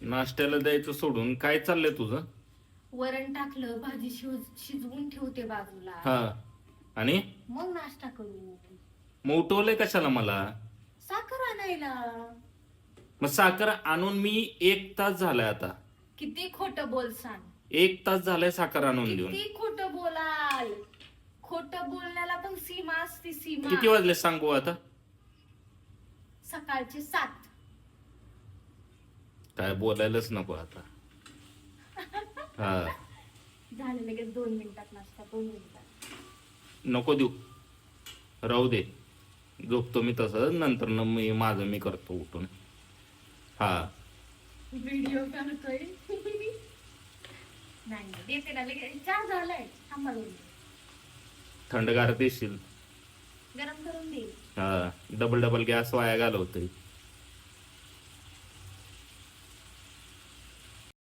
नाश्त्याला द्यायचं सोडून काय चाललंय तुझं? वरण टाकलं, भाजी शिजवून ठेवते बाजूला. हा. आणि मग नाश्ता करू. मग उठवलंय कशाला मला? साखर आणायला. मग साखर आणून मी 1 तास झालाय आता. किती खोटं बोल सांग. 1 तास झालाय साखर आणून देऊन. किती खोटं बोलाल. खोटं बोलण्याला पण सीमा असते, सीमा. किती वाजले सांगू आता? सकाळचे 7. काय बोलायलाच नको आता. हा. झाले लगेच 2 मिनिटात नाश्ता, 2 मिनिटात. नको देऊ, राहू दे. झोपतो मी तसं, नंतर माझं मी करतो उठून. हा. व्हिडिओ करतोय. नाही देते ना लगेच. 4 झालाय. थांबा. थंडगार देशील? गरम करून दे. हा. डबल गॅस वाया घालवतोय.